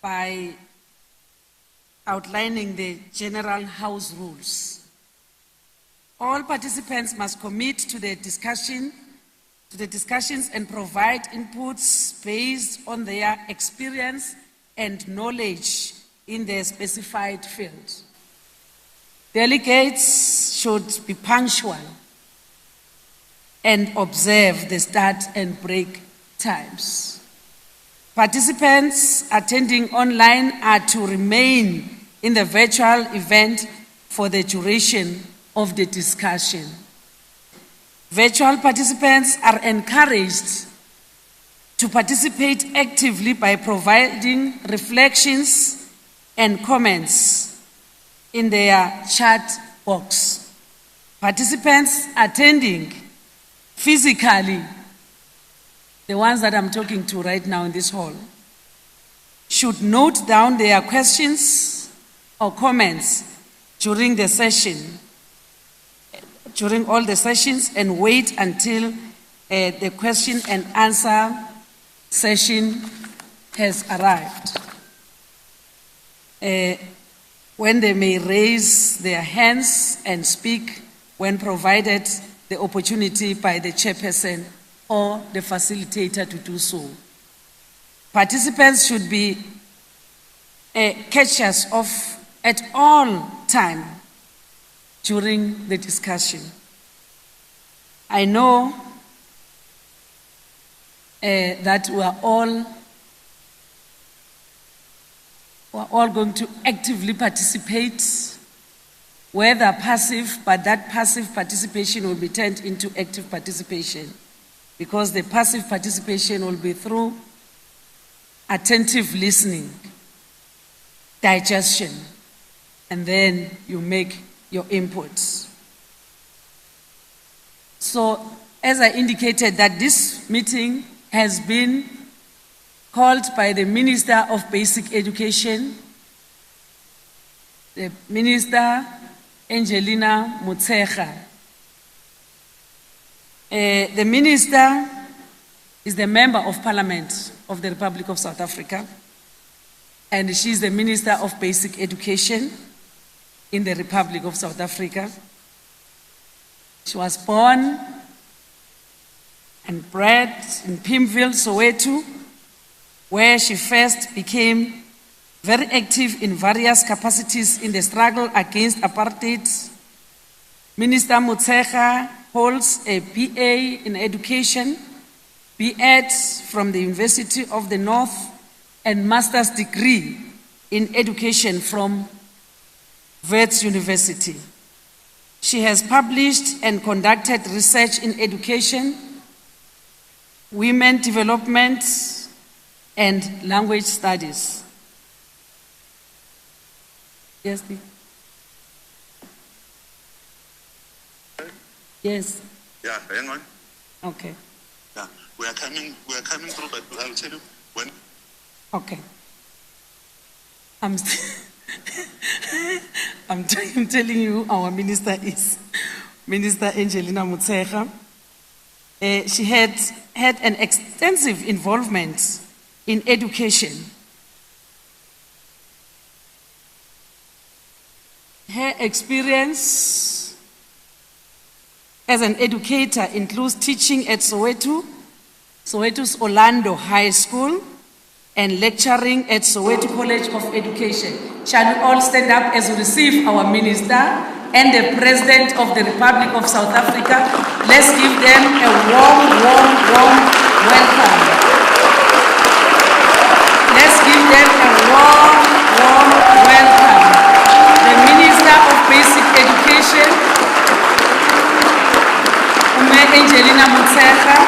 by outlining the general house rules. All participants must commit to the discussions and provide inputs based on their experience and knowledge in their specified field. Delegates should be punctual and observe the start and break times. Participants attending online are to remain in the virtual event for the duration of the discussion. Virtual participants are encouraged to participate actively by providing reflections and comments in their chat box. Participants attending physically, the ones that I'm talking to right now in this hall, should note down their questions or comments during the session, during all the sessions, and wait until the question and answer session has arrived, when they may raise their hands and speak when provided the opportunity by the chairperson or the facilitator to do so. Participants should be catchers of at all time during the discussion. I know that we are all going to actively participate, whether passive, but that passive participation will be turned into active participation, because the passive participation will be through attentive listening, digestion, and then you make your inputs. So, as I indicated, that this meeting has been called by the Minister of Basic Education, the Minister Angelina Motshekga. The Minister is the Member of Parliament of the Republic of South Africa, and she is the Minister of Basic Education in the Republic of South Africa. She was born and bred in Pimville, Soweto, where she first became very active in various capacities in the struggle against apartheid. Minister Motshekga holds a BA in Education, B.Ed from the University of the North, and master's degree in Education from Wits University. She has published and conducted research in education, women development, and language studies. Yes, Steve? Yes. Yeah, hang on. Okay. Yeah, we are coming through, but I'll tell you when. Okay. I'm telling you, our minister is Minister Angelina Motshekga. She had an extensive involvement in education. Her experience as an educator includes teaching at Soweto's Orlando High School, and lecturing at Soweto College of Education. Shall we all stand up as we receive our Minister and the President of the Republic of South Africa? Let's give them a warm welcome. Let's give them a warm welcome. The Minister of Basic Education, Angelina Motshekga,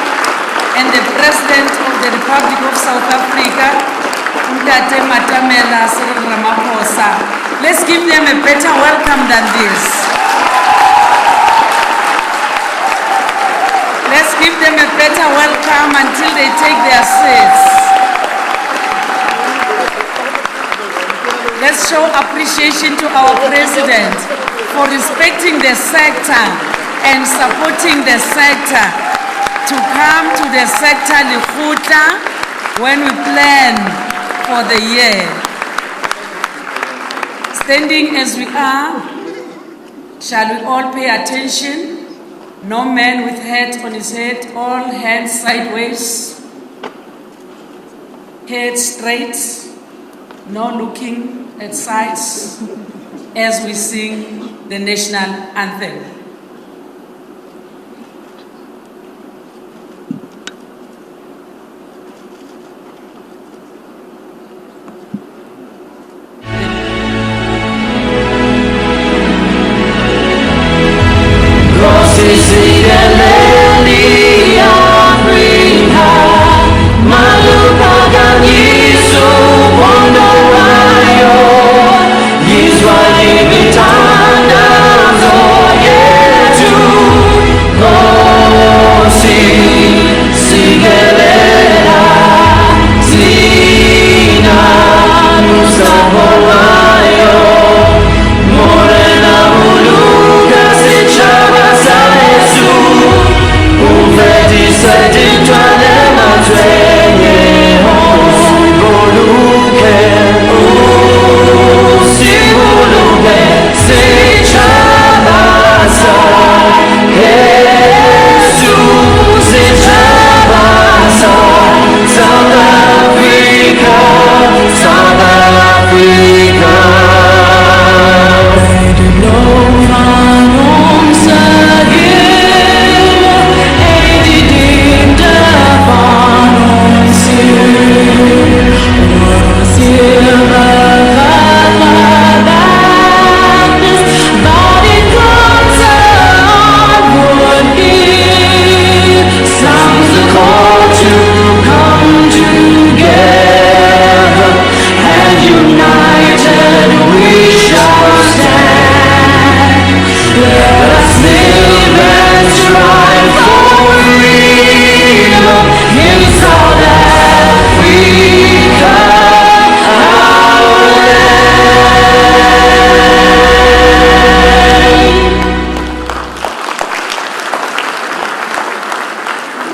and the President of the Republic of South Africa, Cyril Ramaphosa. Let's give them a better welcome than this. Let's give them a better welcome until they take their seats. Let's show appreciation to our President for respecting the sector and supporting the sector, to come to the sector lekgotla when we plan for the year. Standing as we are, shall we all pay attention? No man with hat on his head, all hands sideways, head straight, no looking at sides as we sing the national anthem.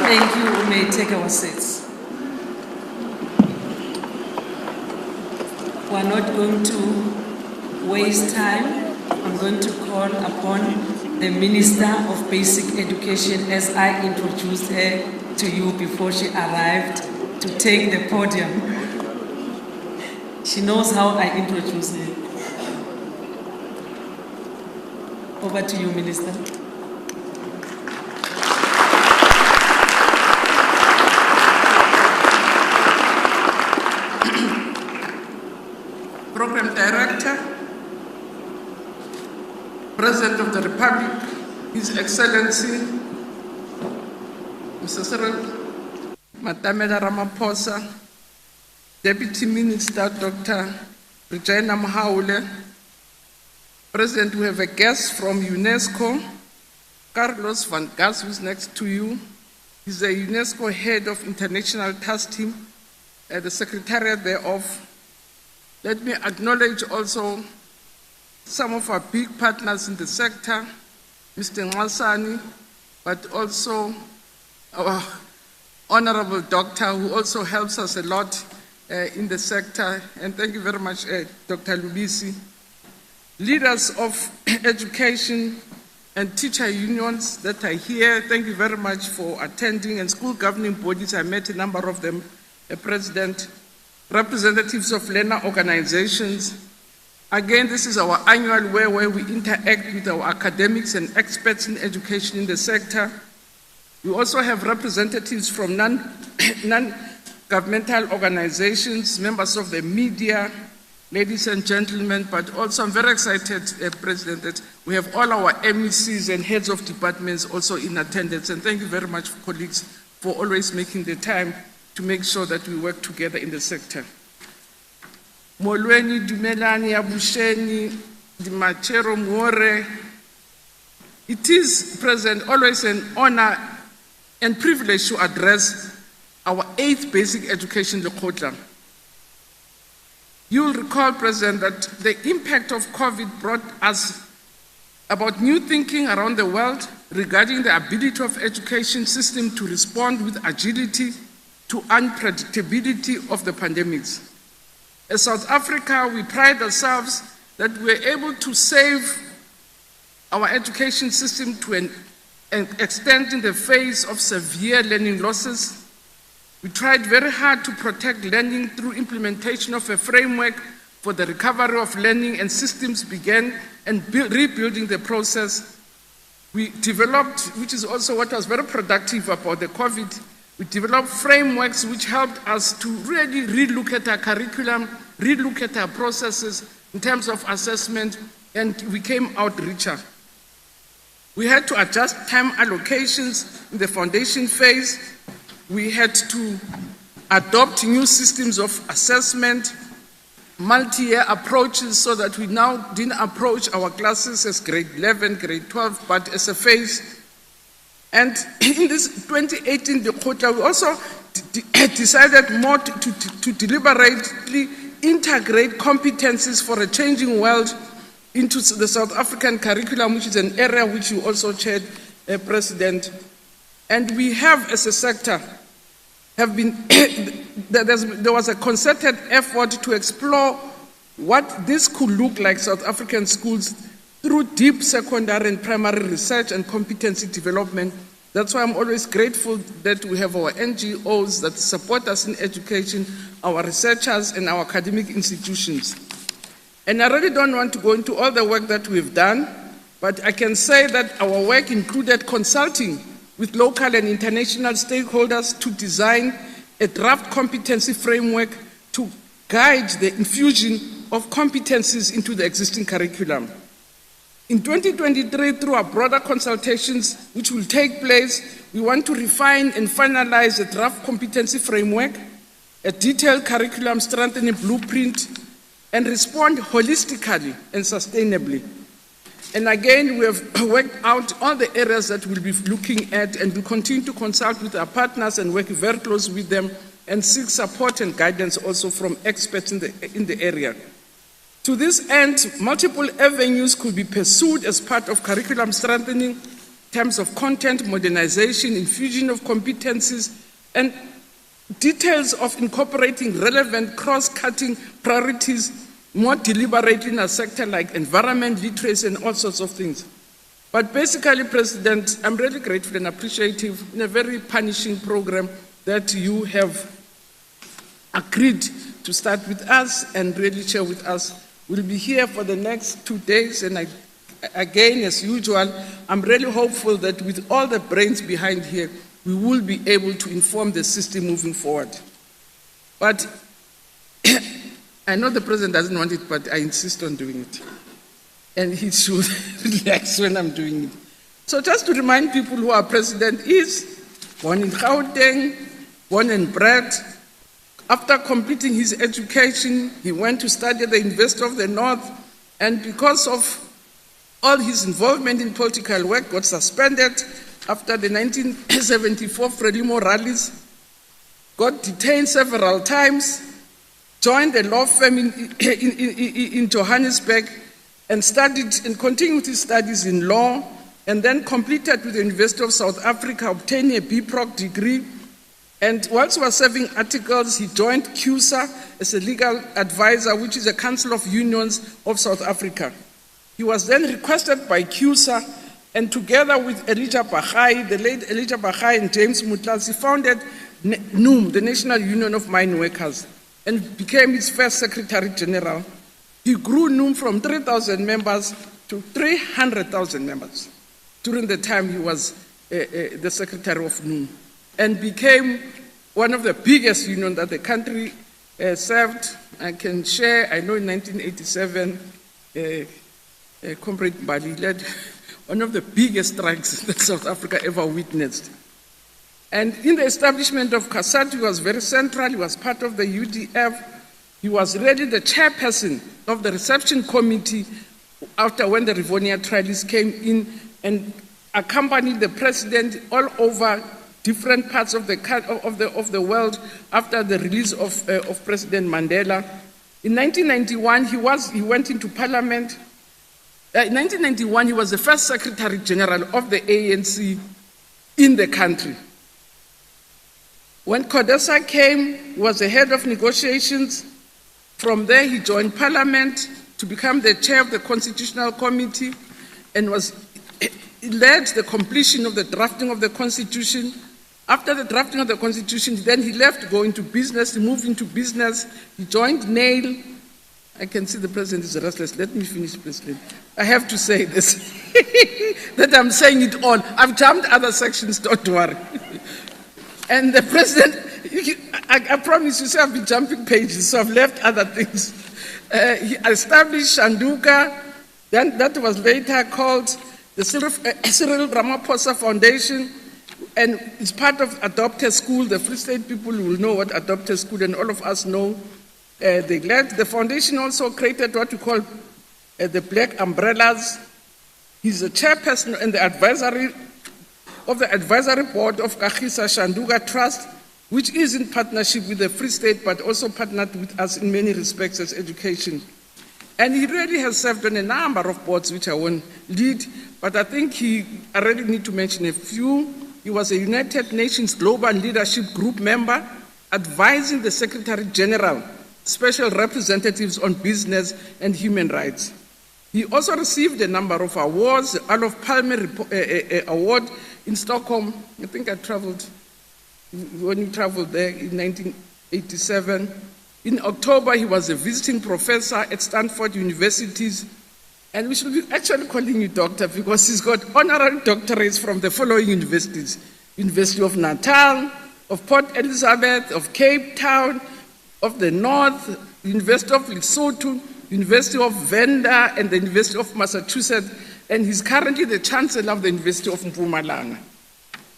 Thank you. We may take our seats. We are not going to waste time. I'm going to call upon the Minister of Basic Education, as I introduced her to you before she arrived, to take the podium. She knows how I introduce her. Over to you, Minister. Program Director, President of the Republic, His Excellency, Mr. Cyril Ramaphosa, Deputy Minister, Dr. Regina Mahaule, President, we have a guest from UNESCO, Carlos van Gas, who is next to you. He's the UNESCO Head of International Task Team at the Secretariat thereof. Let me acknowledge also some of our big partners in the sector, Mr. Ngasani, but also our Honorable Doctor, who also helps us a lot in the sector. And thank you very much, Dr. Lubisi. Leaders of education and teacher unions that are here, thank you very much for attending. And school governing bodies, I met a number of them, President, representatives of learner organizations. Again, this is our annual where we interact with our academics and experts in education in the sector. We also have representatives from non-governmental organizations, members of the media, ladies and gentlemen, but also I'm very excited, President, that we have all our MECs and heads of departments also in attendance. And thank you very much, colleagues, for always making the time to make sure that we work together in the sector. Molweni, Dumelani, Abusheni, Dimachero, More. It is, President, always an honor and privilege to address our 8th basic education lekgotla. You will recall, President, that the impact of COVID brought us about new thinking around the world regarding the ability of education system to respond with agility to unpredictability of the pandemics. As South Africa, we pride ourselves that we were able to save our education system to an extent in the face of severe learning losses. We tried very hard to protect learning through implementation of a framework for the recovery of learning, and systems began and rebuilding the process. We developed, which is also what was very productive about the COVID, we developed frameworks which helped us to really relook at our curriculum, relook at our processes in terms of assessment, and we came out richer. We had to adjust time allocations in the foundation phase. We had to adopt new systems of assessment, multi-year approaches, so that we now didn't approach our classes as grade 11, grade 12, but as a phase. And in this 2018 lekgotla, we also decided more to deliberately integrate competencies for a changing world into the South African curriculum, which is an area which you also chaired, President. And we have, as a sector, there was a concerted effort to explore what this could look like South African schools through deep secondary and primary research and competency development. That's why I'm always grateful that we have our NGOs that support us in education, our researchers and our academic institutions. And I really don't want to go into all the work that we've done, but I can say that our work included consulting with local and international stakeholders to design a draft competency framework to guide the infusion of competencies into the existing curriculum. In 2023, through our broader consultations which will take place, we want to refine and finalize a draft competency framework, a detailed curriculum strengthening blueprint, and respond holistically and sustainably. And again, we have worked out all the areas that we'll be looking at, and we'll continue to consult with our partners and work very closely with them and seek support and guidance also from experts in the area. To this end, multiple avenues could be pursued as part of curriculum strengthening in terms of content modernization, infusion of competencies, and details of incorporating relevant cross-cutting priorities more deliberately in a sector like environment, literacy, and all sorts of things. But basically, President, I'm really grateful and appreciative in a very punishing program that you have agreed to start with us and really share with us. We'll be here for the next 2 days, and again, as usual, I'm really hopeful that with all the brains behind here, we will be able to inform the system moving forward. But I know the President doesn't want it, but I insist on doing it. And he should relax when I'm doing it. So just to remind people who our President is, born in Gauteng, born and bred. After completing his education, he went to study at the University of the North, and because of all his involvement in political work, got suspended after the 1974 Frelimo rallies, got detained several times, joined a law firm in Johannesburg, and studied and continued his studies in law, and then completed with the University of South Africa, obtaining a BProc degree. And whilst he was serving articles, he joined CUSA as a legal advisor, which is a Council of Unions of South Africa. He was then requested by CUSA, and together with Elijah Bahai, the late Elijah Bahai and James Mutlas, he founded NUM, the National Union of Mine Workers, and became its first Secretary General. He grew NUM from 3,000 members to 300,000 members during the time he was the Secretary of NUM, and became one of the biggest unions that the country served. I can share, I know in 1987, Comrade Bali led one of the biggest strikes that South Africa ever witnessed. And in the establishment of CASAT, he was very central. He was part of the UDF. He was really the chairperson of the reception committee after when the Rivonia trialists came in, and accompanied the president all over different parts of the world after the release of President Mandela. In 1991, he went into parliament. In 1991, he was the first Secretary General of the ANC in the country. When CODESA came, he was the head of negotiations. From there, he joined parliament, to become the chair of the Constitutional Committee and led the completion of the drafting of the Constitution. After the drafting of the Constitution, then he left to go into business, he moved into business, he joined NAIL. I can see the President is restless. Let me finish, President. I have to say this, that I'm saying it all. I've jumped other sections, don't worry. And the President, I promise you, I've been jumping pages, so I've left other things. He established Shanduka, then that was later called the Cyril Ramaphosa Foundation, and it's part of Adopted School. The Free State people will know what Adopted School, and all of us know. They led. The foundation also created what we call the Black Umbrellas. He's a chairperson and the advisory board of Kagiso Shanduka Trust, which is in partnership with the Free State, but also partnered with us in many respects as education. And he really has served on a number of boards, which I won't lead, but I think I really need to mention a few. He was a United Nations Global Leadership Group member, advising the Secretary General, special representatives on business and human rights. He also received a number of awards, the Olof Palme Award in Stockholm. I think I traveled, when he traveled there in 1987. In October, he was a visiting professor at Stanford University. And we should be actually calling you doctor because he's got honorary doctorates from the following universities: University of Natal, of Port Elizabeth, of Cape Town, of the North, University of Lesotho, University of Venda, and the University of Massachusetts, and he's currently the Chancellor of the University of Mpumalanga.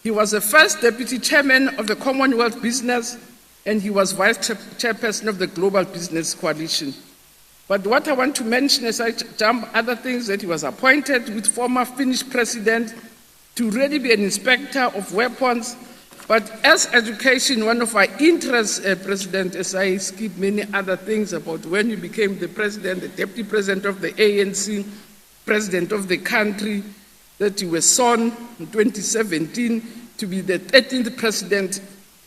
He was the first Deputy Chairman of the Commonwealth Business, and he was Vice Chairperson of the Global Business Coalition. But what I want to mention as I jump other things, that he was appointed with former Finnish President to really be an inspector of weapons. But as education, one of our interests, President, as I skip many other things about when you became the President, the Deputy President of the ANC, President of the country, that you were sworn in 2017 to be the 13th President.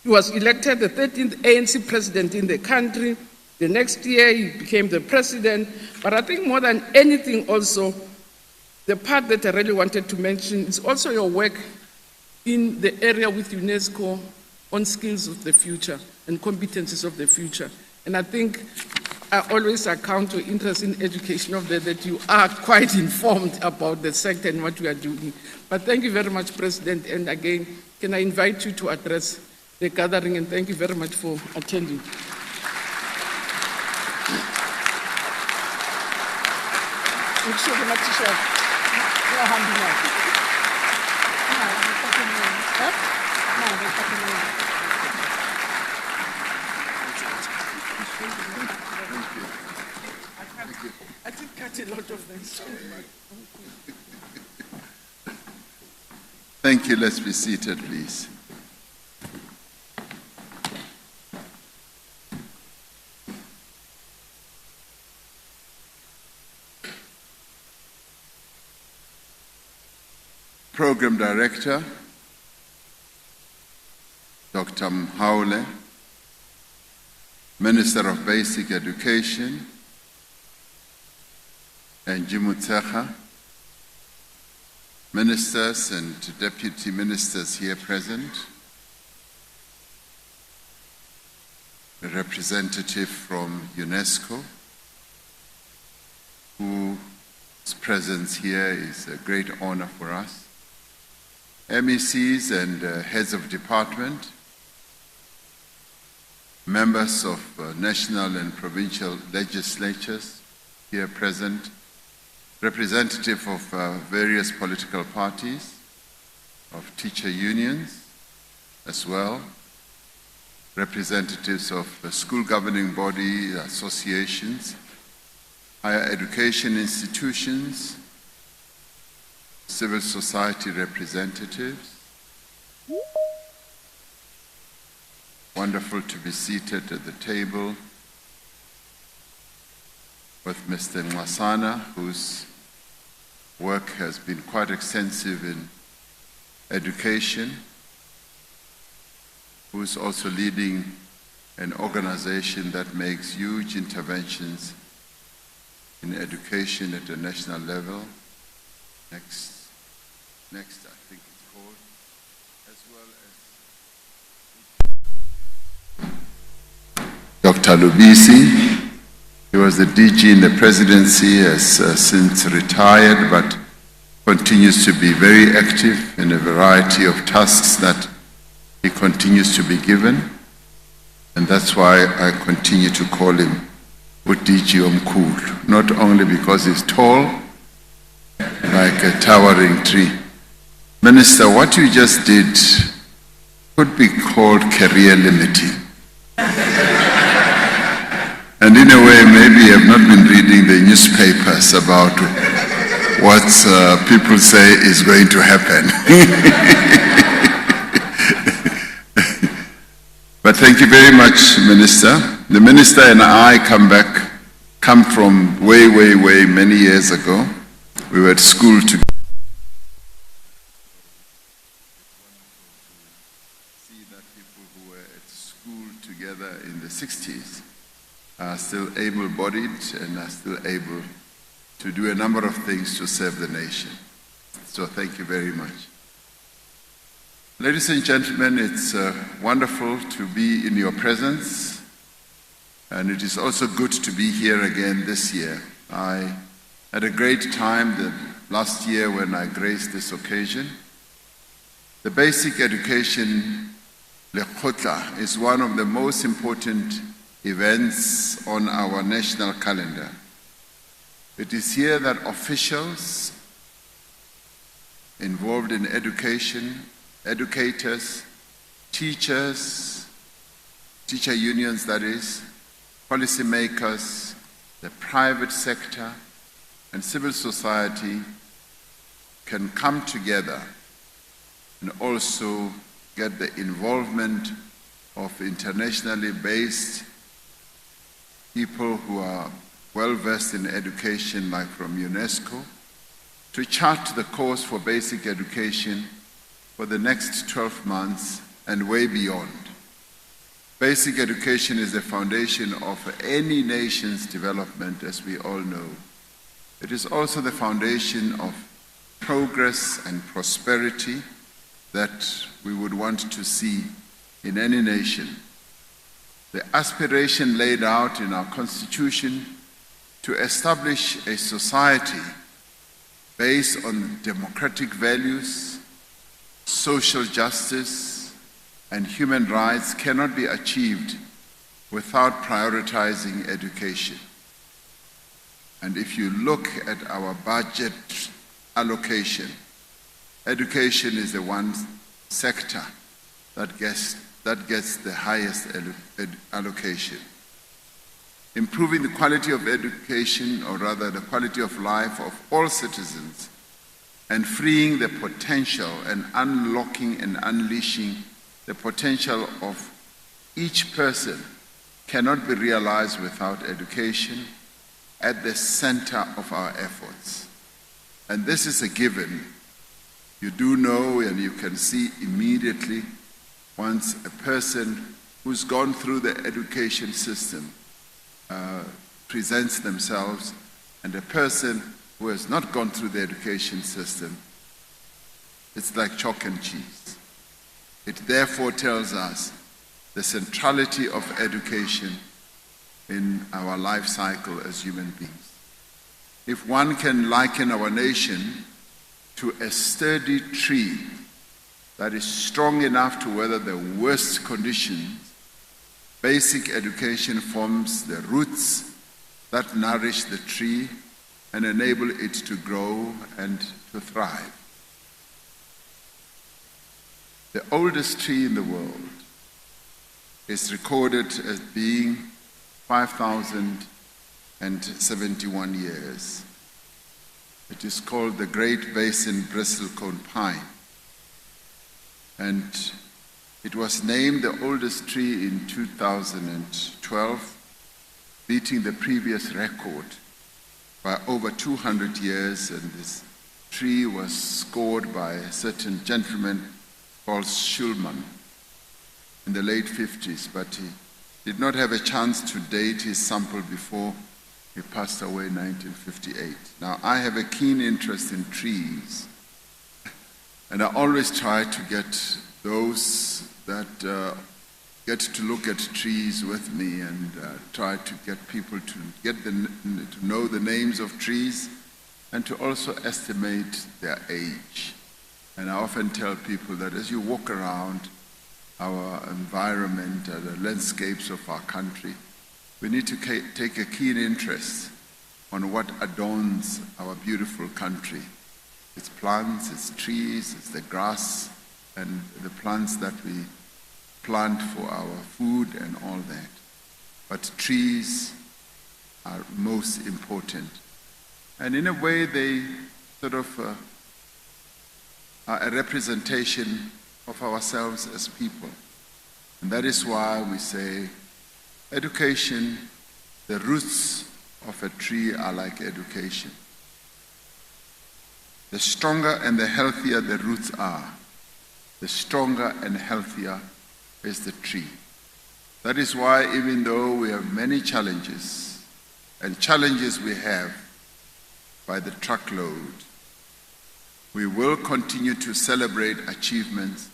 He was elected the 13th ANC President in the country. The next year, he became the President. But I think more than anything also, the part that I really wanted to mention is also your work in the area with UNESCO on skills of the future and competencies of the future. And I think I always account your interest in education of that you are quite informed about the sector and what we are doing. But thank you very much, President. And again, can I invite you to address the gathering, and thank you very much for attending. I did cut a lot of them. Thank you. Let's be seated, please. Program Director, Dr. Mhaule, Minister of Basic Education, and Jimutsecha, Ministers and Deputy Ministers here present, a representative from UNESCO, whose presence here is a great honor for us, MECs and heads of department, members of national and provincial legislatures here present, representative of various political parties, of teacher unions as well, representatives of school governing body associations, higher education institutions, civil society representatives. Wonderful to be seated at the table with Mr. Nwasana, whose work has been quite extensive in education, who's also leading an organization that makes huge interventions in education at the national level. Next, I think it's called, as well as Dr. Lubisi. He was the DG in the presidency, has since retired, but continues to be very active in a variety of tasks that he continues to be given. And that's why I continue to call him DG Omkhulu, not only because he's tall, like a towering tree. Minister, what you just did could be called career limiting. And in a way, maybe you have not been reading the newspapers about what people say is going to happen. But thank you very much, Minister. The Minister and I come from way, way, way many years ago. We were at school together. See that people who were at school together in the 60s are still able-bodied and are still able to do a number of things to serve the nation. So thank you very much. Ladies and gentlemen, it's wonderful to be in your presence, and it is also good to be here again this year. I had a great time the last year when I graced this occasion. The basic education lekgotla is one of the most important events on our national calendar. It is here that officials involved in education, educators, teachers, teacher unions that is, policymakers, the private sector, and civil society can come together and also get the involvement of internationally based people who are well versed in education, like from UNESCO, to chart the course for basic education for the next 12 months and way beyond. Basic education is the foundation of any nation's development, as we all know. It is also the foundation of progress and prosperity that we would want to see in any nation. The aspiration laid out in our Constitution to establish a society based on democratic values, social justice, and human rights cannot be achieved without prioritizing education. And if you look at our budget allocation, education is the one sector that gets the highest allocation. Improving the quality of education, or rather the quality of life of all citizens, and freeing the potential and unlocking and unleashing the potential of each person cannot be realized without education at the center of our efforts. And this is a given. You do know, and you can see immediately once a person who's gone through the education system presents themselves, and a person who has not gone through the education system, it's like chalk and cheese. It therefore tells us the centrality of education in our life cycle as human beings. If one can liken our nation to a sturdy tree that is strong enough to weather the worst conditions, basic education forms the roots that nourish the tree and enable it to grow and to thrive. The oldest tree in the world is recorded as being 5,071 years. It is called the Great Basin Bristlecone Pine. And it was named the oldest tree in 2012, beating the previous record by over 200 years. And this tree was scored by a certain gentleman called Schulman in the late 50s, but he did not have a chance to date his sample before He passed away in 1958. Now, I have a keen interest in trees, and I always try to get those that get to look at trees with me and try to get people to to know the names of trees and to also estimate their age. And I often tell people that as you walk around our environment, the landscapes of our country, we need to take a keen interest on what adorns our beautiful country. It's plants, it's trees, it's the grass, and the plants that we plant for our food and all that. But trees are most important. And in a way, they sort of are a representation of ourselves as people. And that is why we say education, the roots of a tree are like education. The stronger and the healthier the roots are, the stronger and healthier is the tree. That is why even though we have many challenges, and challenges we have by the truckload, we will continue to celebrate achievements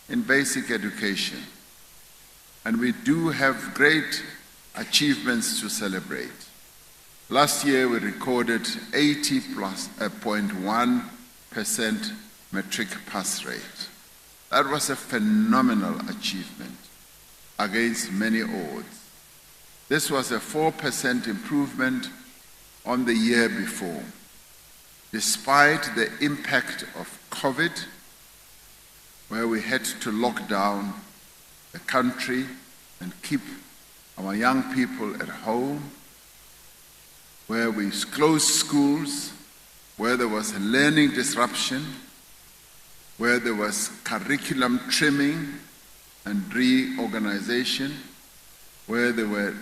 in basic education. And we do have great achievements to celebrate. Last year we recorded 80.1% matric pass rate. That was a phenomenal achievement against many odds. This was a 4% improvement on the year before, despite the impact of COVID, where we had to lock down the country and keep our young people at home, where we closed schools, where there was a learning disruption, where there was curriculum trimming and reorganization, where there were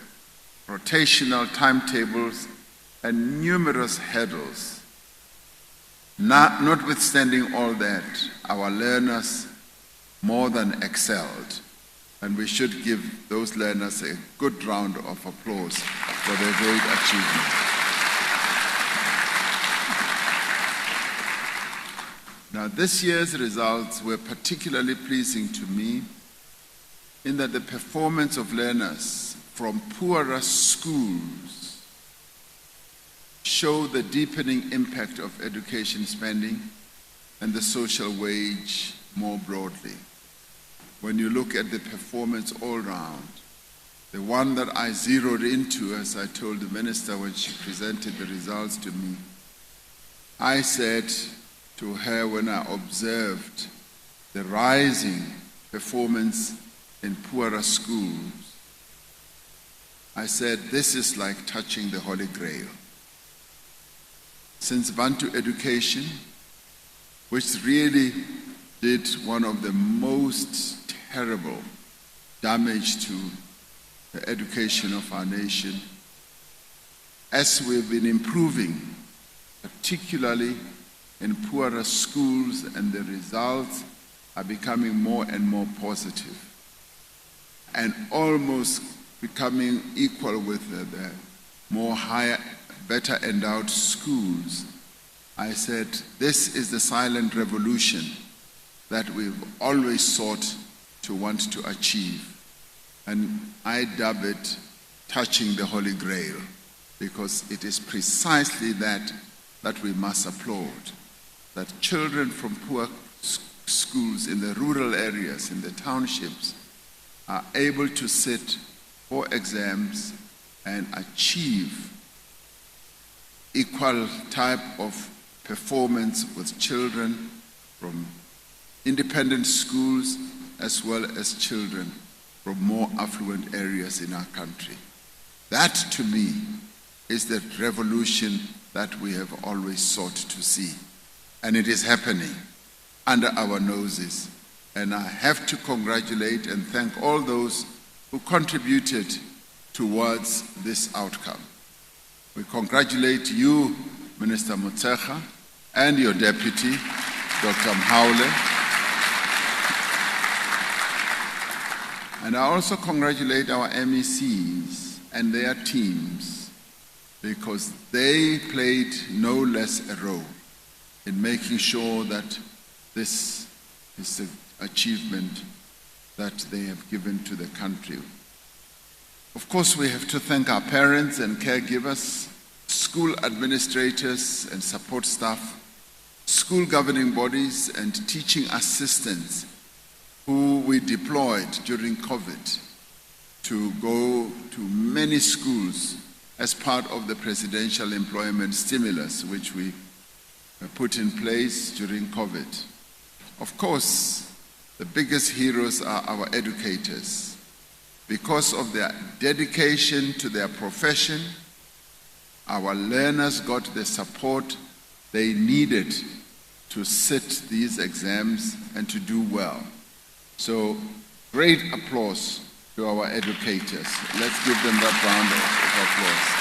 rotational timetables and numerous hurdles. Notwithstanding all that, our learners more than excelled, and we should give those learners a good round of applause for their great achievement. Now, this year's results were particularly pleasing to me in that the performance of learners from poorer schools show the deepening impact of education spending and the social wage more broadly. When you look at the performance all round, the one that I zeroed into, as I told the minister when she presented the results to me, I said to her when I observed the rising performance in poorer schools, I said, this is like touching the Holy Grail. Since Bantu education, which really did one of the most terrible damage to the education of our nation, as we've been improving, particularly in poorer schools, and the results are becoming more and more positive and almost becoming equal with the more higher, better endowed schools. I said, this is the silent revolution that we've always sought to want to achieve. And I dub it touching the Holy Grail, because it is precisely that we must applaud. That children from poor schools in the rural areas, in the townships, are able to sit for exams and achieve equal type of performance with children from independent schools as well as children from more affluent areas in our country. That, to me, is the revolution that we have always sought to see. And it is happening under our noses. And I have to congratulate and thank all those who contributed towards this outcome. We congratulate you, Minister Motshekga, and your deputy, Dr. Mhaule. And I also congratulate our MECs and their teams because they played no less a role in making sure that this is the achievement that they have given to the country. Of course, we have to thank our parents and caregivers, school administrators and support staff, school governing bodies and teaching assistants who we deployed during COVID to go to many schools as part of the presidential employment stimulus which we put in place during COVID. Of course, the biggest heroes are our educators. Because of their dedication to their profession, our learners got the support they needed to sit these exams and to do well. So, great applause to our educators. Let's give them that round of applause.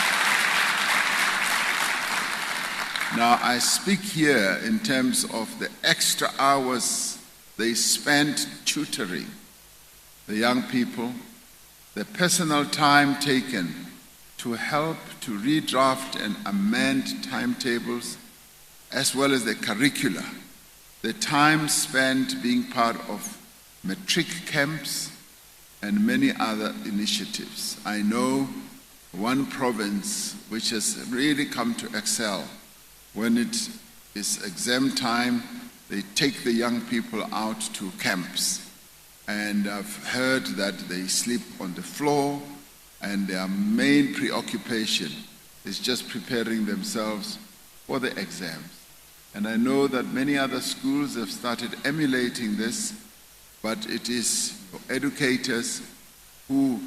Now, I speak here in terms of the extra hours they spent tutoring the young people, the personal time taken to help to redraft and amend timetables, as well as the curricula, the time spent being part of matric camps and many other initiatives. I know one province which has really come to excel. When it is exam time, they take the young people out to camps. And I've heard that they sleep on the floor, and their main preoccupation is just preparing themselves for the exams. And I know that many other schools have started emulating this, but it is educators who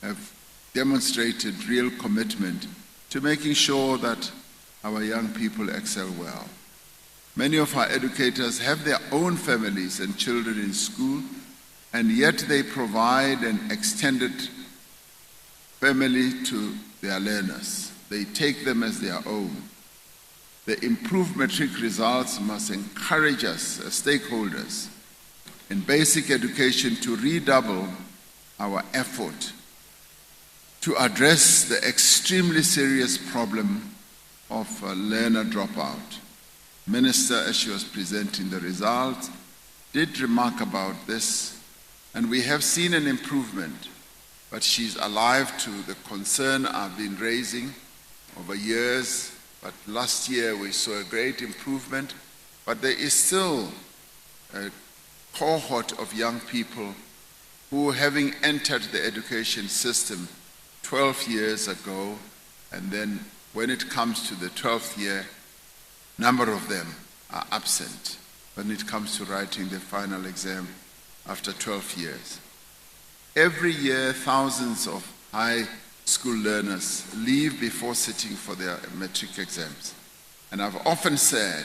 have demonstrated real commitment to making sure that our young people excel well. Many of our educators have their own families and children in school, and yet they provide an extended family to their learners. They take them as their own. The improved matric results must encourage us as stakeholders in basic education to redouble our effort to address the extremely serious problem of learner dropout. Minister, as she was presenting the results, did remark about this, and we have seen an improvement, but she's alive to the concern I've been raising over years. But last year we saw a great improvement, but there is still a cohort of young people who, having entered the education system 12 years ago, and then when it comes to the 12th year, a number of them are absent when it comes to writing the final exam after 12 years. Every year, thousands of high school learners leave before sitting for their matric exams. And I've often said,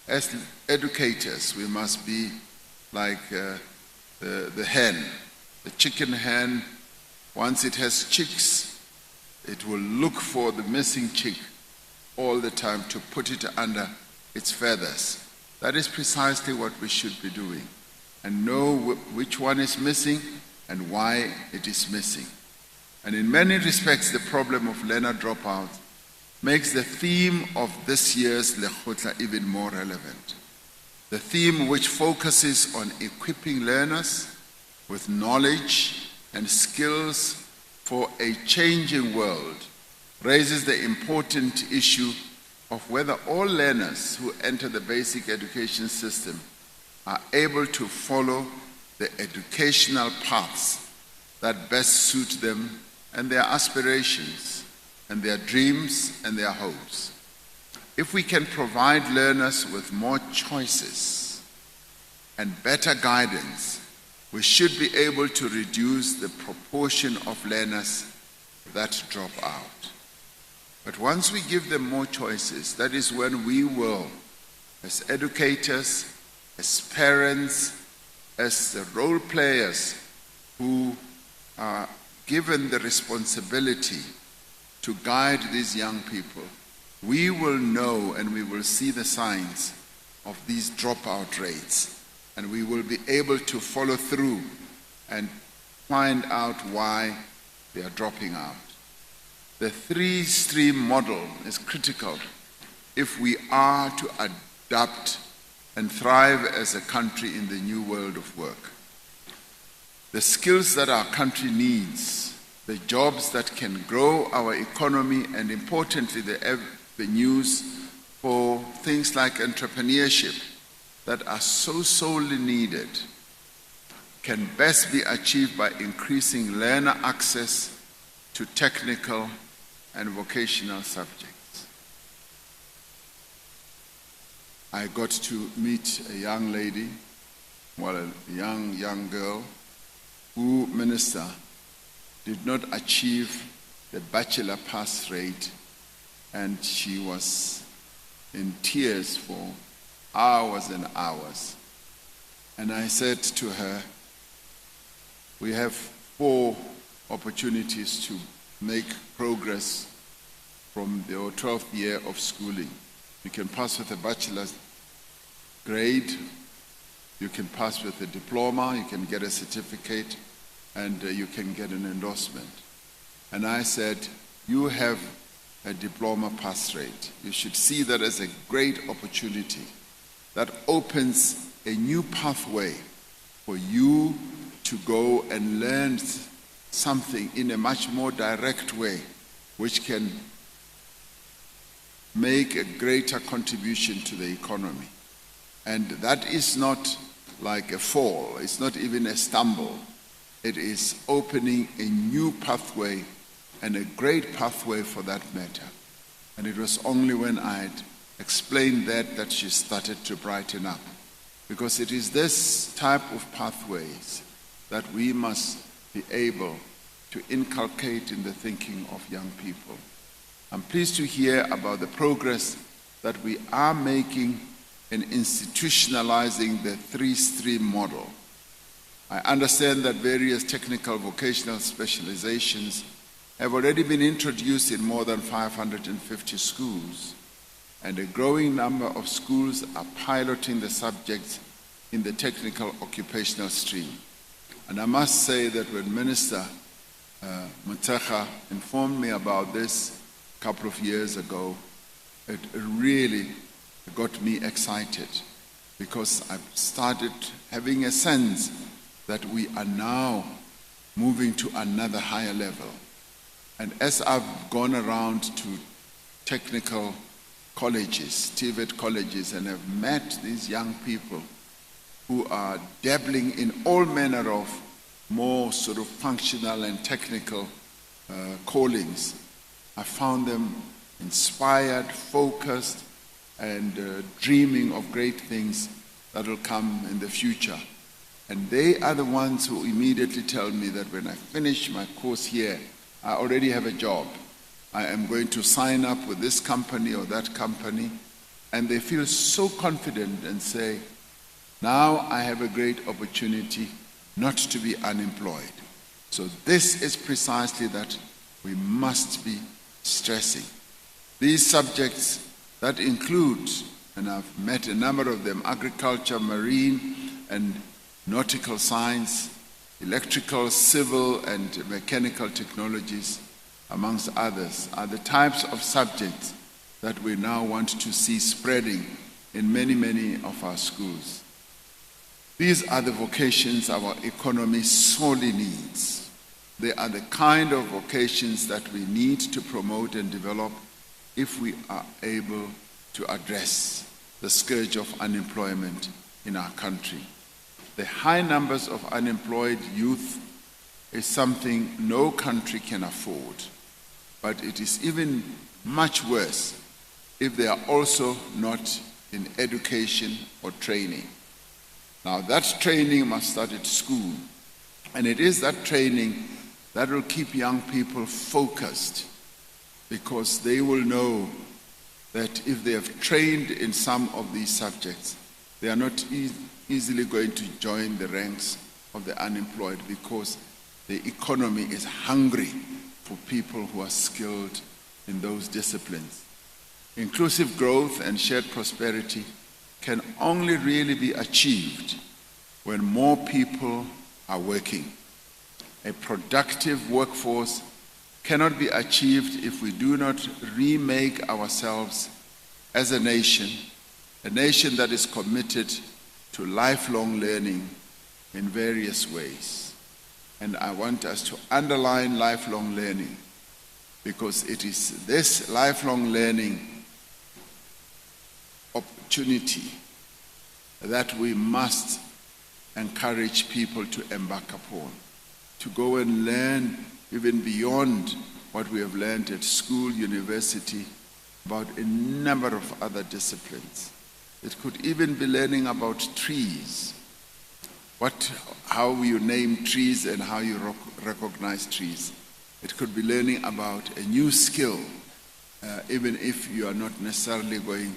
as educators, we must be like the hen, the chicken hen. Once it has chicks, it will look for the missing chick all the time to put it under its feathers. That is precisely what we should be doing, and know which one is missing and why it is missing. And in many respects, the problem of learner dropout makes the theme of this year's lekgotla even more relevant. The theme, which focuses on equipping learners with knowledge and skills for a changing world, raises the important issue of whether all learners who enter the basic education system are able to follow the educational paths that best suit them and their aspirations and their dreams and their hopes. If we can provide learners with more choices and better guidance, we should be able to reduce the proportion of learners that drop out. But once we give them more choices, that is when we will, as educators, as parents, as the role players who are given the responsibility to guide these young people, we will know and we will see the signs of these dropout rates, and we will be able to follow through and find out why they are dropping out. the three-stream model is critical if we are to adapt and thrive as a country in the new world of work. The skills that our country needs, the jobs that can grow our economy, and importantly, the avenues for things like entrepreneurship that are so sorely needed, can best be achieved by increasing learner access to technical and vocational subjects. I got to meet a young lady, well, a young girl, who, Minister, did not achieve the bachelor pass rate, and she was in tears for hours and hours. And I said to her, we have 4 opportunities to make progress from the 12th year of schooling. You can pass with a bachelor's grade, you can pass with a diploma, you can get a certificate, and you can get an endorsement. And I said, you have a diploma pass rate. You should see that as a great opportunity that opens a new pathway for you to go and learn something in a much more direct way, which can make a greater contribution to the economy. And that is not like a fall, it's not even a stumble. It is opening a new pathway, and a great pathway for that matter. And it was only when I had explained that she started to brighten up. Because it is this type of pathways that we must be able to inculcate in the thinking of young people. I'm pleased to hear about the progress that we are making in institutionalizing the 3-stream model. I understand that various technical vocational specializations have already been introduced in more than 550 schools, and a growing number of schools are piloting the subjects in the technical occupational stream. And I must say that when Minister Motshekga informed me about this a couple of years ago, it really got me excited, because I've started having a sense that we are now moving to another higher level. And as I've gone around to technical colleges, TVET colleges, and have met these young people who are dabbling in all manner of more sort of functional and technical callings, I found them inspired, focused, and dreaming of great things that will come in the future. And they are the ones who immediately tell me that when I finish my course here, I already have a job. I am going to sign up with this company or that company. And they feel so confident and say, now I have a great opportunity not to be unemployed. So this is precisely that we must be stressing. These subjects that include, and I've met a number of them, agriculture, marine, and nautical science, electrical, civil, and mechanical technologies, amongst others, are the types of subjects that we now want to see spreading in many, many of our schools. These are the vocations our economy sorely needs. They are the kind of vocations that we need to promote and develop if we are able to address the scourge of unemployment in our country. The high numbers of unemployed youth is something no country can afford, but it is even much worse if they are also not in education or training. Now that training must start at school, and it is that training that will keep young people focused, because they will know that if they have trained in some of these subjects, they are not easily going to join the ranks of the unemployed, because the economy is hungry for people who are skilled in those disciplines. Inclusive growth and shared prosperity can only really be achieved when more people are working. A productive workforce cannot be achieved if we do not remake ourselves as a nation that is committed to lifelong learning in various ways. And I want us to underline lifelong learning, because it is this lifelong learning opportunity that we must encourage people to embark upon, to go and learn even beyond what we have learned at school, university, about a number of other disciplines. It could even be learning about trees, how you name trees and how you recognize trees. It could be learning about a new skill, even if you are not necessarily going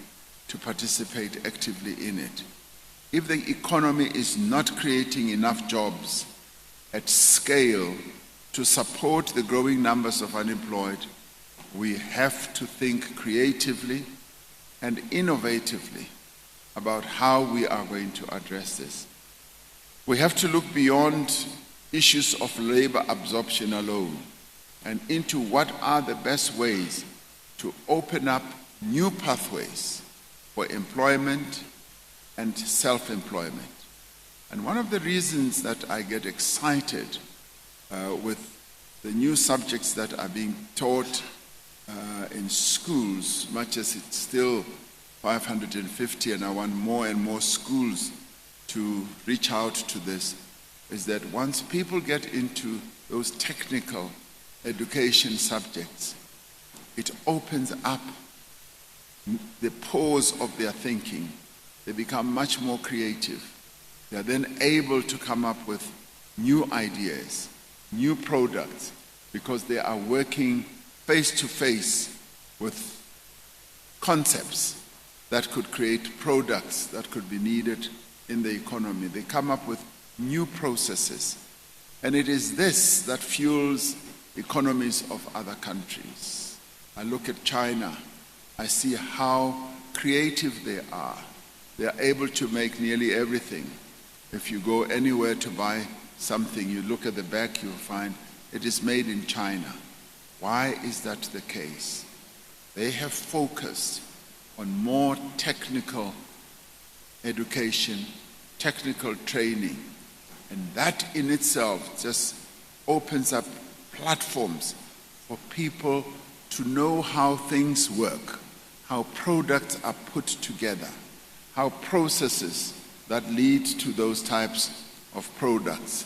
to participate actively in it. If the economy is not creating enough jobs at scale to support the growing numbers of unemployed, we have to think creatively and innovatively about how we are going to address this. We have to look beyond issues of labor absorption alone and into what are the best ways to open up new pathways for employment and self-employment. And one of the reasons that I get excited with the new subjects that are being taught in schools, much as it's still 550 and I want more and more schools to reach out to this, is that once people get into those technical education subjects, it opens up the pores of their thinking. They become much more creative. They are then able to come up with new ideas, new products, because they are working face to face with concepts that could create products that could be needed in the economy. They come up with new processes. And it is this that fuels economies of other countries. I look at China. I see how creative they are. They are able to make nearly everything. If you go anywhere to buy something, you look at the back, you'll find it is made in China. Why is that the case? They have focused on more technical education, technical training, and that in itself just opens up platforms for people to know how things work, how products are put together, how processes that lead to those types of products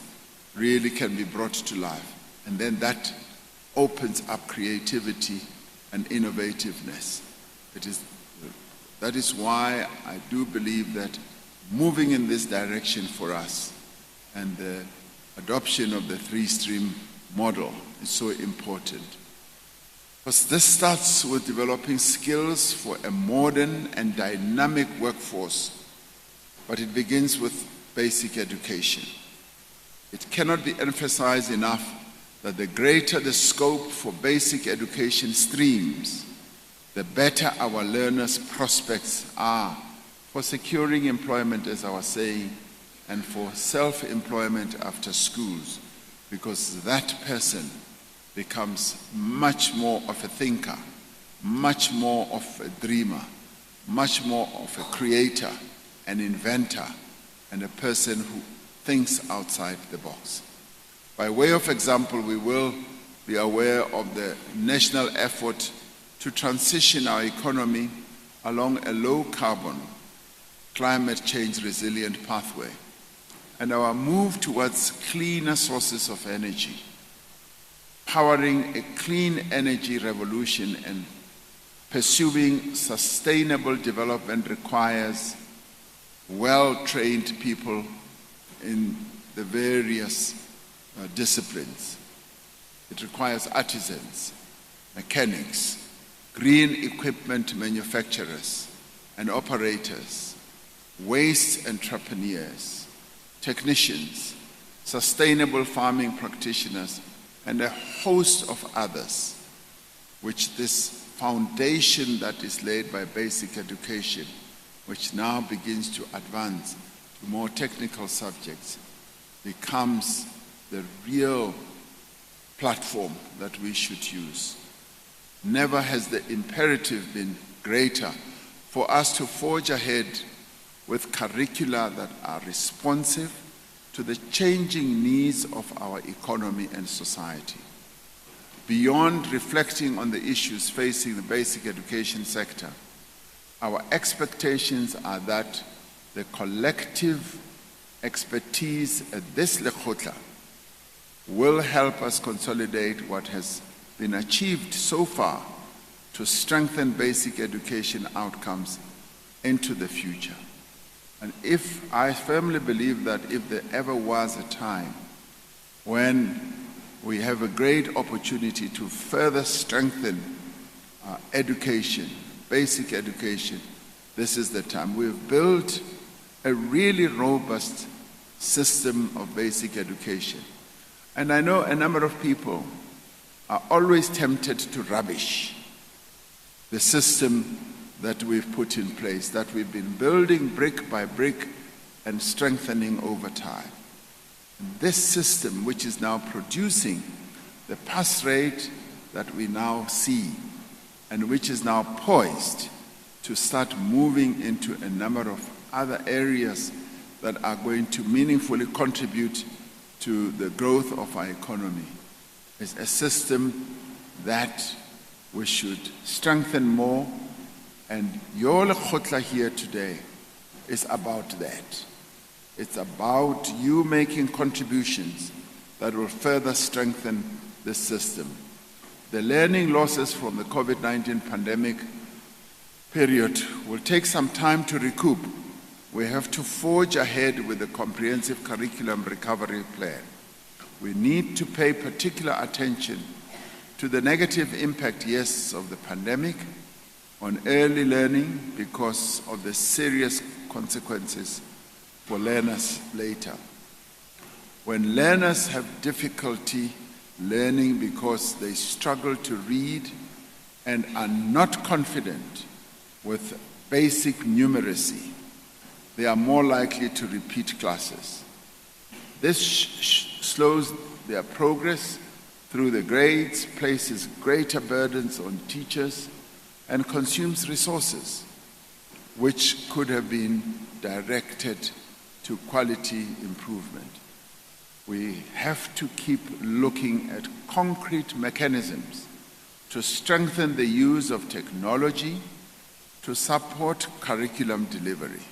really can be brought to life. And then that opens up creativity and innovativeness. That is why I do believe that moving in this direction for us and the adoption of the three-stream model is so important. Because this starts with developing skills for a modern and dynamic workforce, but it begins with basic education. It cannot be emphasized enough that the greater the scope for basic education streams, the better our learners' prospects are for securing employment, as I was saying, and for self-employment after schools, because that person becomes much more of a thinker, much more of a dreamer, much more of a creator, an inventor, and a person who thinks outside the box. By way of example, we will be aware of the national effort to transition our economy along a low-carbon, climate change resilient pathway, and our move towards cleaner sources of energy. Powering a clean energy revolution and pursuing sustainable development requires well-trained people in the various disciplines. It requires artisans, mechanics, green equipment manufacturers and operators, waste entrepreneurs, technicians, sustainable farming practitioners, and a host of others, which this foundation that is laid by basic education, which now begins to advance to more technical subjects, becomes the real platform that we should use. Never has the imperative been greater for us to forge ahead with curricula that are responsive to the changing needs of our economy and society. Beyond reflecting on the issues facing the basic education sector, our expectations are that the collective expertise at this lekgotla will help us consolidate what has been achieved so far to strengthen basic education outcomes into the future. And I firmly believe that if there ever was a time when we have a great opportunity to further strengthen education, basic education, this is the time. We've built a really robust system of basic education. And I know a number of people are always tempted to rubbish the system that we've put in place, that we've been building brick by brick and strengthening over time. This system, which is now producing the pass rate that we now see, and which is now poised to start moving into a number of other areas that are going to meaningfully contribute to the growth of our economy, is a system that we should strengthen more. And your lekgotla here today is about that. It's about you making contributions that will further strengthen the system. The learning losses from the COVID-19 pandemic period will take some time to recoup. We have to forge ahead with a comprehensive curriculum recovery plan. We need to pay particular attention to the negative impact, yes, of the pandemic on early learning because of the serious consequences for learners later. When learners have difficulty learning because they struggle to read and are not confident with basic numeracy, they are more likely to repeat classes. This slows their progress through the grades, places greater burdens on teachers, and consumes resources which could have been directed to quality improvement. We have to keep looking at concrete mechanisms to strengthen the use of technology to support curriculum delivery,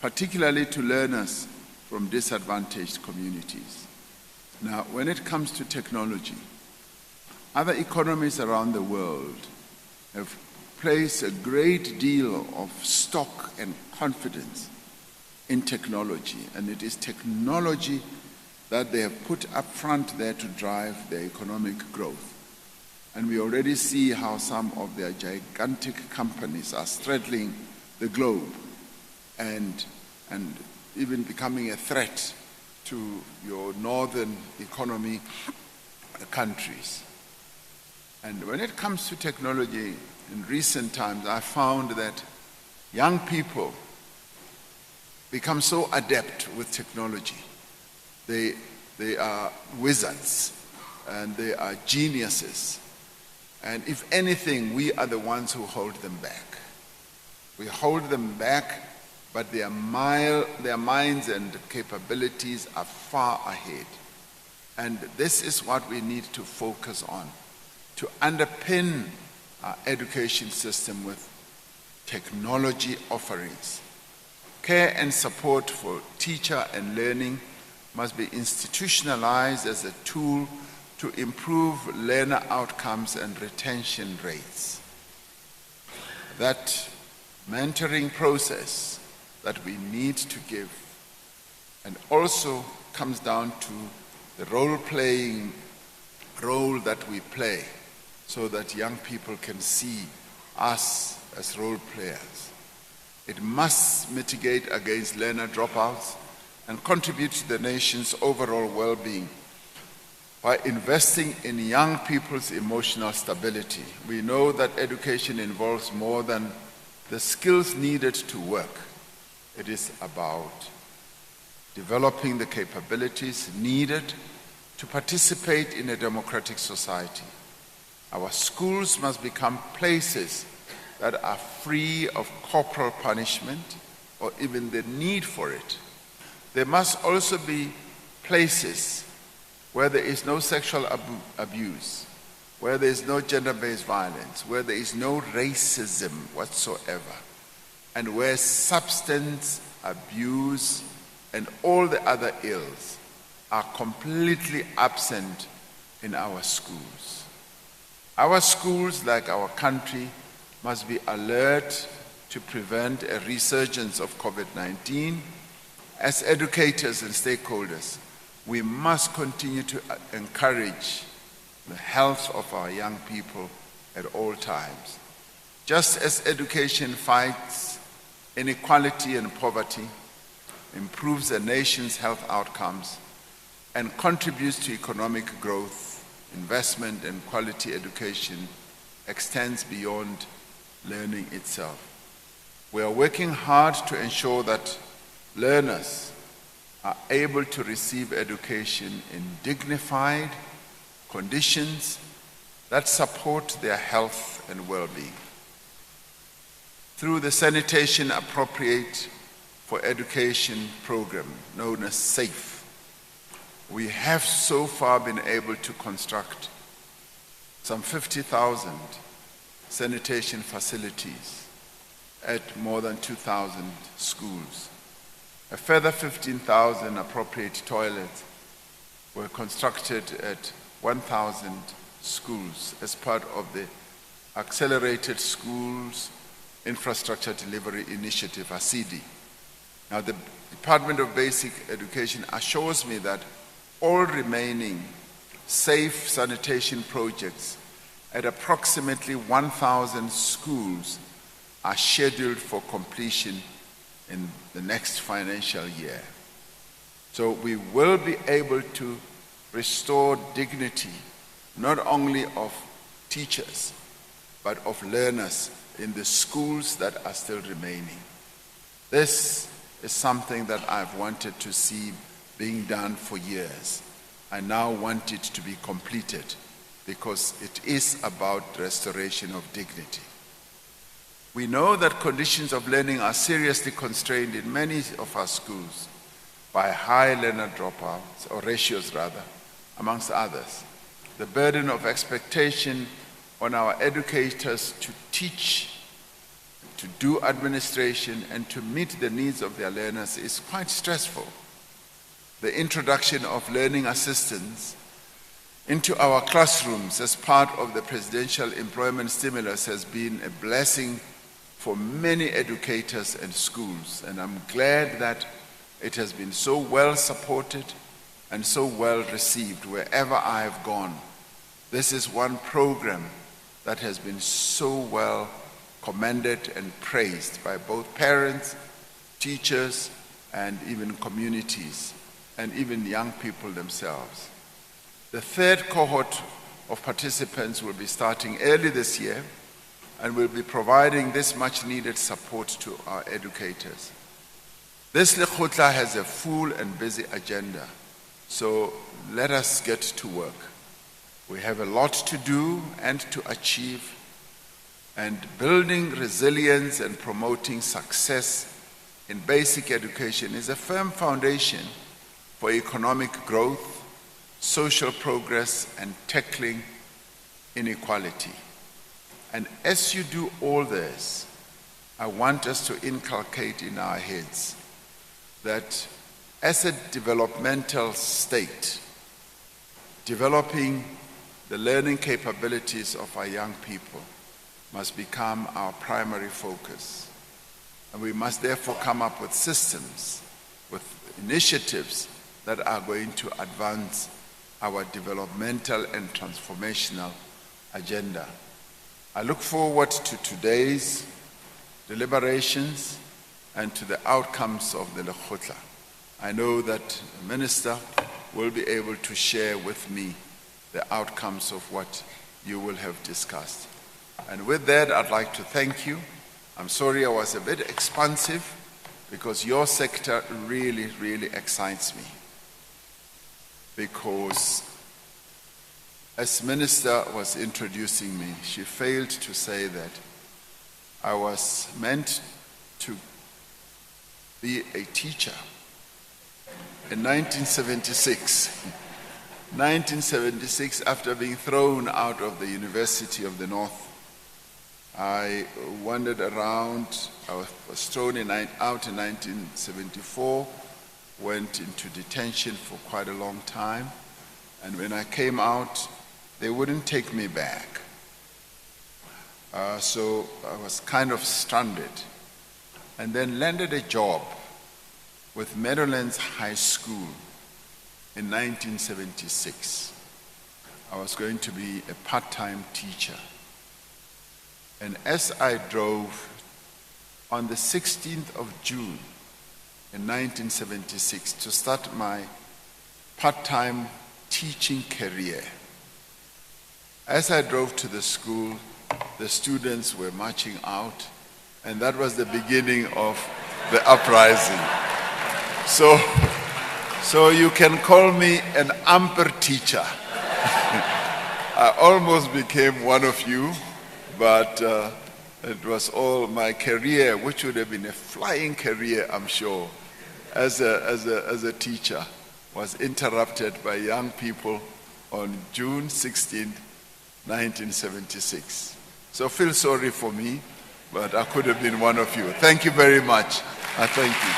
particularly to learners from disadvantaged communities. Now, when it comes to technology, other economies around the world have placed a great deal of stock and confidence in technology, and it is technology that they have put up front there to drive their economic growth. And we already see how some of their gigantic companies are straddling the globe and even becoming a threat to your northern economy countries. And when it comes to technology, in recent times, I found that young people become so adept with technology. They are wizards and they are geniuses. And if anything, we are the ones who hold them back. We hold them back, but their minds and capabilities are far ahead. And this is what we need to focus on, to underpin our education system with technology offerings. Care and support for teacher and learning must be institutionalized as a tool to improve learner outcomes and retention rates. That mentoring process that we need to give, and also comes down to the role-playing role that we play so that young people can see us as role players. It must mitigate against learner dropouts and contribute to the nation's overall well-being by investing in young people's emotional stability. We know that education involves more than the skills needed to work. It is about developing the capabilities needed to participate in a democratic society, our schools must become places that are free of corporal punishment or even the need for it. They must also be places where there is no sexual abuse, where there is no gender-based violence, where there is no racism whatsoever, and where substance abuse and all the other ills are completely absent in our schools. Our schools, like our country, must be alert to prevent a resurgence of COVID-19. As educators and stakeholders, we must continue to encourage the health of our young people at all times. Just as education fights inequality and poverty, improves a nation's health outcomes, and contributes to economic growth, investment and quality education extends beyond learning itself. We are working hard to ensure that learners are able to receive education in dignified conditions that support their health and well-being. Through the Sanitation Appropriate for Education program, known as SAFE, we have so far been able to construct some 50,000 sanitation facilities at more than 2,000 schools. A further 15,000 appropriate toilets were constructed at 1,000 schools as part of the Accelerated Schools Infrastructure Delivery Initiative, ACIDI. Now, the Department of Basic Education assures me that all remaining safe sanitation projects at approximately 1,000 schools are scheduled for completion in the next financial year. So we will be able to restore dignity not only of teachers, but of learners in the schools that are still remaining. This is something that I've wanted to see being done for years. I now want it to be completed because it is about restoration of dignity. We know that conditions of learning are seriously constrained in many of our schools by high learner dropouts, or ratios rather, amongst others. The burden of expectation on our educators to teach, to do administration, and to meet the needs of their learners is quite stressful. The introduction of learning assistants into our classrooms as part of the presidential employment stimulus has been a blessing for many educators and schools, and I'm glad that it has been so well supported and so well received wherever I have gone. This is one program that has been so well commended and praised by both parents, teachers, and even communities, and even young people themselves. The third cohort of participants will be starting early this year and will be providing this much needed support to our educators. This lekgotla has a full and busy agenda, so let us get to work. We have a lot to do and to achieve, and building resilience and promoting success in basic education is a firm foundation for economic growth, social progress, and tackling inequality. And as you do all this, I want us to inculcate in our heads that as a developmental state, developing the learning capabilities of our young people must become our primary focus. And we must therefore come up with systems, with initiatives that are going to advance our developmental and transformational agenda. I look forward to today's deliberations and to the outcomes of the lekgotla. I know that the Minister will be able to share with me the outcomes of what you will have discussed. And with that, I'd like to thank you. I'm sorry I was a bit expansive because your sector really, really excites me. because as Minister was introducing me, she failed to say that I was meant to be a teacher in 1976. 1976, after being thrown out of the University of the North, I wandered around. I was thrown out in 1974, went into detention for quite a long time, and when I came out, they wouldn't take me back. So I was kind of stranded, and then landed a job with Meadowlands High School in 1976. I was going to be a part-time teacher. And as I drove on the 16th of June in 1976 to start my part-time teaching career, as I drove to the school, the students were marching out, and that was the beginning of the uprising. So you can call me an amper teacher. I almost became one of you, but it was all my career, which would have been a flying career, I'm sure, as a teacher, was interrupted by young people on June 16, 1976. So feel sorry for me, but I could have been one of you. Thank you very much. I thank you.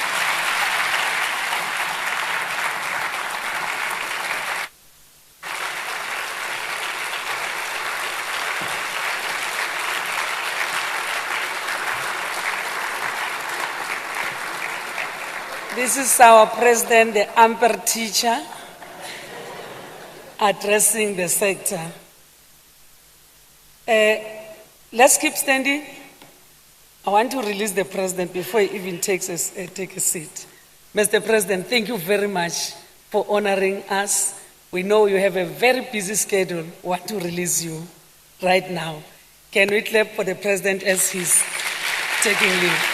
This is our president, the amper teacher, addressing the sector. Let's keep standing. I want to release the president before he even take a seat. Mr. President, thank you very much for honoring us. We know you have a very busy schedule. We want to release you right now. Can we clap for the president as he's taking leave?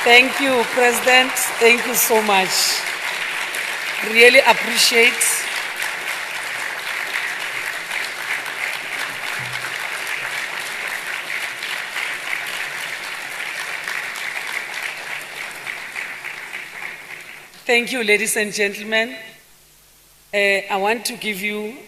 Thank you, President. Thank you so much. Really appreciate. Thank you, ladies and gentlemen. I want to give you